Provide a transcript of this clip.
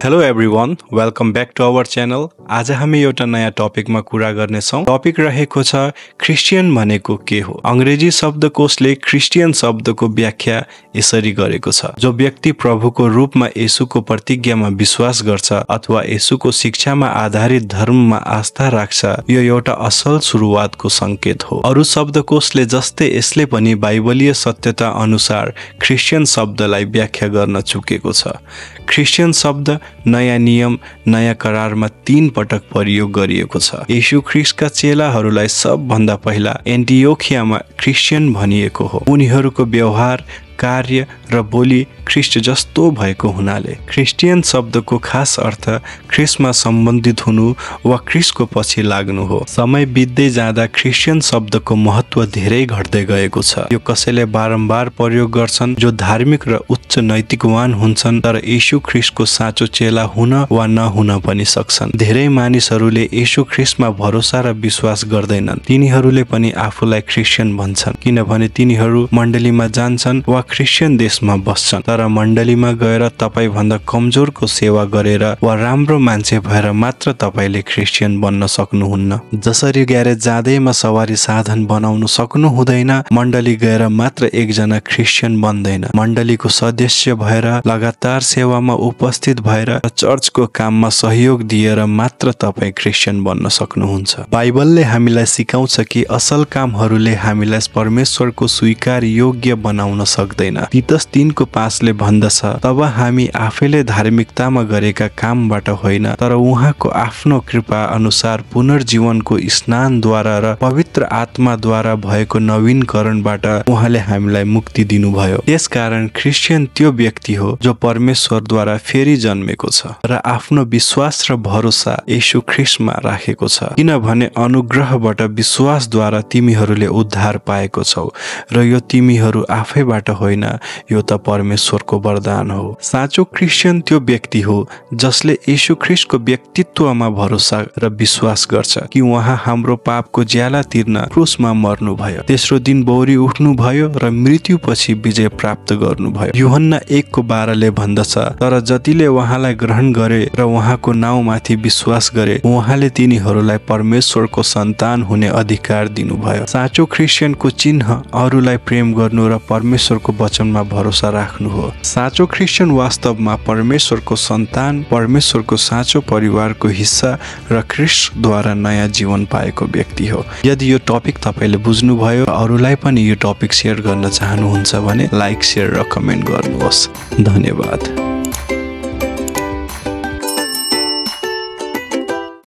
Hello everyone, welcome back to our channel. आज हामी एउटा नयाँ टपिकमा कुरा गर्नेछौँ। टपिक रहेको छ क्रिस्चियन भनेको के हो। अंग्रेजी शब्दकोशले क्रिस्चियन शब्दको व्याख्या यसरी गरेको छ, जो व्यक्ति प्रभुको रूपमा येशूको प्रतिज्ञामा विश्वास गर्छ अथवा येशूको शिक्षामा आधारित धर्ममा आस्था राख्छ, यो एउटा असल सुरुवातको संकेत हो। अरू शब्दकोशले जस्तै यसले पनि बाइबलीय सत्यता अनुसार क्रिस्चियन शब्दलाई व्याख्या गर्न चुकेको छ। क्रिस्चियन शब्द नयाँ नियम नयाँ करारमा 3 पटक प्रयोग गरिएको छ। येशू ख्रीष्टका चेलाहरूलाई सबभन्दा पहिला एन्टियोखियामा क्रिस्चियन भनिएको हो। उनीहरूको व्यवहार, कार्य र बोली ख्रीष्ट जस्तो भएको हुनाले क्रिस्चियन शब्दको खास अर्थ ख्रीष्टमा सम्बन्धित हुनु वा ख्रीष्टको पछि लाग्नु हो। समय बित्दै जाँदा क्रिस्चियन शब्दको महत्व धेरै घट्दै गएको छ। यो कसैले बारम्बार प्रयोग गर्छन् जो धार्मिक र उच्च नैतिकवान हुन्छन्, तर येशू ख्रीष्टको साँचो चेला हुन वा नहुन पनि सक्छन्। धेरै मानिसहरूले येशू ख्रीष्टमा भरोसा र विश्वास गर्दैनन्। तिनीहरूले पनि आफूलाई क्रिस्चियन भन्छन् किनभने तिनीहरू मण्डलीमा जान्छन् वा क्रिस्चियन देशमा बस्छन्। तर मण्डलीमा गएर तपाई भन्दा कमजोरको सेवा गरेर वा राम्रो मान्छे भएर मात्र तपाईले क्रिस्चियन बन्न सक्नुहुन्न। जसरी ग्यारेज जाँदैमा सवारी साधन बनाउनु सक्नु हुँदैन, मण्डली गएर मात्र एकजना क्रिस्चियन बन्दैन। मण्डलीको सदस्य भएर लगातार सेवामा उपस्थित भएर चर्चको काममा सहयोग दिएर मात्र तपाई क्रिस्चियन बन्न सक्नुहुन्छ। बाइबलले हामीलाई सिकाउँछ कि असल कामहरूले हामीलाई परमेश्वरको स्वीकार योग्य बनाउन सक्दैन। तीतस 3:5 भन्दछ, तब हामी आफैले धार्मिकतामा गरेका कामबाट होइन, तर उहाँको आफ्नो कृपा अनुसार पुनर्जीवनको स्नानद्वारा र पवित्र आत्माद्वारा भएको नवीनकरणबाट उहाँले हामीलाई मुक्ति दिनुभयो। त्यसकारण क्रिस्चियन त्यो व्यक्ति हो जो परमेश्वरद्वारा फेरि जन्मेको छ र आफ्नो विश्वास र भरोसा येशू ख्रीष्टमा राखेको छ, किनभने अनुग्रहबाट विश्वासद्वारा तिमीहरूले उद्धार पाएको छौ र यो तिमीहरू आफैबाट होइन, यो त परमेश्वरको वरदान हो। साँचो क्रिस्चियन त्यो व्यक्ति हो जसले येशू ख्रीष्टको व्यक्तित्वमा भरोसा र विश्वास गर्छ कि उहाँ हाम्रो पापको ज्याला तिर्न क्रुसमा मर्नुभयो, तेस्रो दिन बौरी उठ्नुभयो र मृत्युपछि विजय प्राप्त गर्नुभयो। यूहन्ना 1:12 भन्दछ, तर जतिले उहाँलाई ग्रहण गरे र उहाँको नाउँमाथि विश्वास गरे, उहाँले तिनीहरूलाई परमेश्वरको सन्तान हुने अधिकार दिनुभयो। साँचो क्रिस्चियनको चिन्ह अरूलाई प्रेम गर्नु र परमेश्वरको वचनमा भरोसा राख्नु हो। साँचो क्रिस्चियन वास्तवमा परमेश्वरको सन्तान, परमेश्वरको साँचो परिवारको हिस्सा र ख्रीष्टद्वारा नयाँ जीवन पाएको व्यक्ति हो। यदि यो टपिक तपाईले बुझ्नुभयो, अरूलाई पनि यो टपिक सेयर गर्न चाहनुहुन्छ भने लाइक, सेयर र कमेन्ट गर्नुहोस्। धन्यवाद।